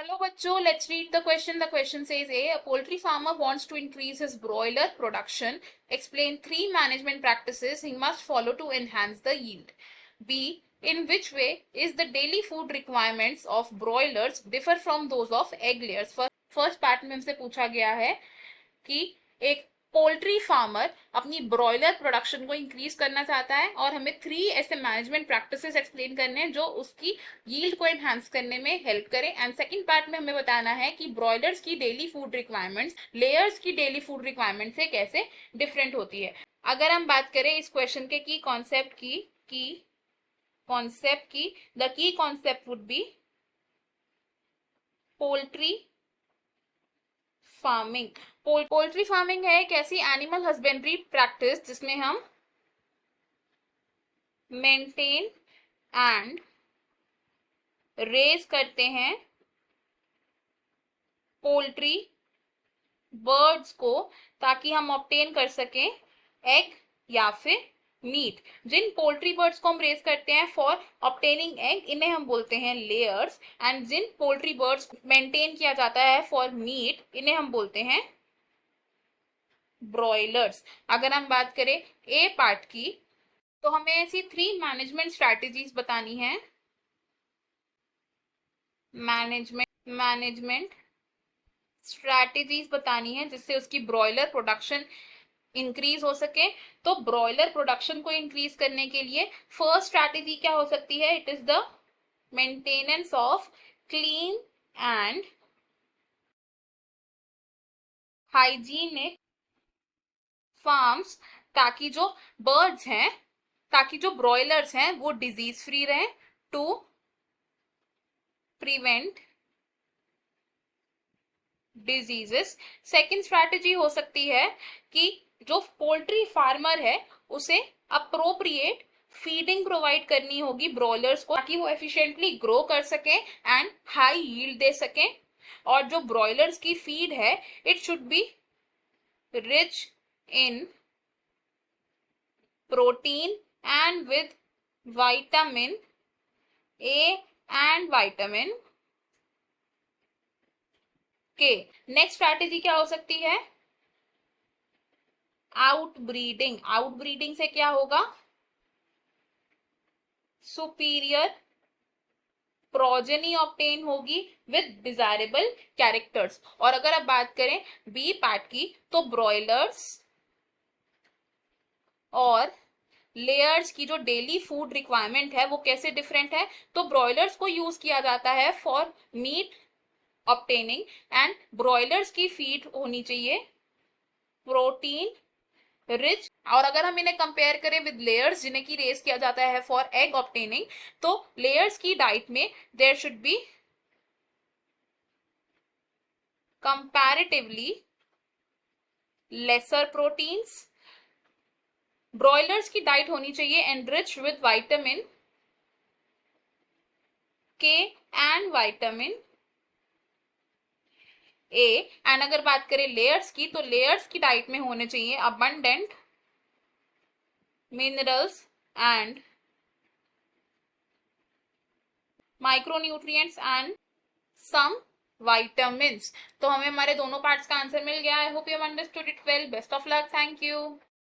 Hello bachcho, let's read the question. The question says a poultry farmer wants to increase his broiler production. Explain three management practices he must follow to enhance the yield. B. In which way is the daily food requirements of broilers differ from those of egg layers? First part में हमसे पूछा गया है कि एक poultry farmer अपनी broiler production को increase करना चाहता है और हमें 3 ऐसे मैनेजमेंट प्रैक्टिसेस एक्सप्लेन करने हैं जो उसकी यील्ड को एनहांस करने में हेल्प करें। एंड सेकंड पार्ट में हमें बताना है कि ब्रॉयलर्स की डेली फूड रिक्वायरमेंट्स लेयर्स की डेली फूड रिक्वायरमेंट से कैसे डिफरेंट होती है। अगर हम बात करें इस क्वेश्चन के की कॉन्सेप्ट की the key concept would be poultry farming. Poultry farming है एक ऐसी एनिमल हस्बेंड्री प्रैक्टिस जिसमें हम मेंटेन एंड रेज करते हैं पोल्ट्री बर्ड्स को ताकि हम ऑब्टेन कर सकें एग या फिर मीट। जिन पोल्ट्री बर्ड्स को हम रेज करते हैं फॉर ऑब्टेनिंग एग इन्हें हम बोलते हैं लेयर्स, एंड जिन पोल्ट्री बर्ड्स मेंटेन किया जाता है फॉर मीट इन्हें हम बोलते हैं ब्रॉयलर्स। अगर हम बात करें ए पार्ट की तो हमें ऐसी 3 मैनेजमेंट स्ट्रैटेजीज बतानी है। मैनेजमेंट स्ट्रैटेजीज बतानी है जिससे उसकी ब्रॉयलर प्रोडक्शन इंक्रीज हो सके। तो ब्रॉयलर प्रोडक्शन को इंक्रीज करने के लिए फर्स्ट स्ट्रैटेजी क्या हो सकती है? It is the maintenance of clean and hygienic farms, ताकि जो बर्ड्स हैं, ताकि जो ब्रॉयलर्स हैं वो डिजीज फ्री रहें, to prevent diseases. Second strategy हो सकती है कि जो पोल्ट्री फार्मर है उसे अप्रोप्रिएट फीडिंग प्रोवाइड करनी होगी ब्रॉयलर्स को ताकि वो एफिशिएंटली ग्रो कर सकें एंड हाई यील्ड दे सकें। और जो ब्रॉयलर्स की फीड है it should be rich in protein and with vitamin A and vitamin के। नेक्स्ट स्ट्रैटेजी क्या हो सकती है? आउटब्रीडिंग। आउटब्रीडिंग से क्या होगा? सुपीरियर प्रोजेनी ऑब्टेन होगी विद डिजायरेबल कैरेक्टर्स। और अगर आप बात करें बी पार्ट की तो ब्रॉयलर्स और लेयर्स की जो डेली फूड रिक्वायरमेंट है वो कैसे डिफरेंट है? तो ब्रॉयलर्स को यूज किया जाता है for meet obtaining and broilers की फीड होनी चाहिए प्रोटीन रिच। और अगर हम इन्हें कंपेयर करें विद लेयर्स जिन्हें की रेस किया जाता है फॉर एग ऑब्टेनिंग, तो लेयर्स की डाइट में there should be comparatively lesser proteins. Broilers की डाइट होनी चाहिए enriched with vitamin K and vitamin A. And अगर बात करें लेयर्स की तो लेयर्स की डाइट में होने चाहिए abundant minerals and micronutrients and some vitamins। तो हमें हमारे दोनों पार्ट्स का आंसर मिल गया। I hope you understood it well. Best of luck. Thank you.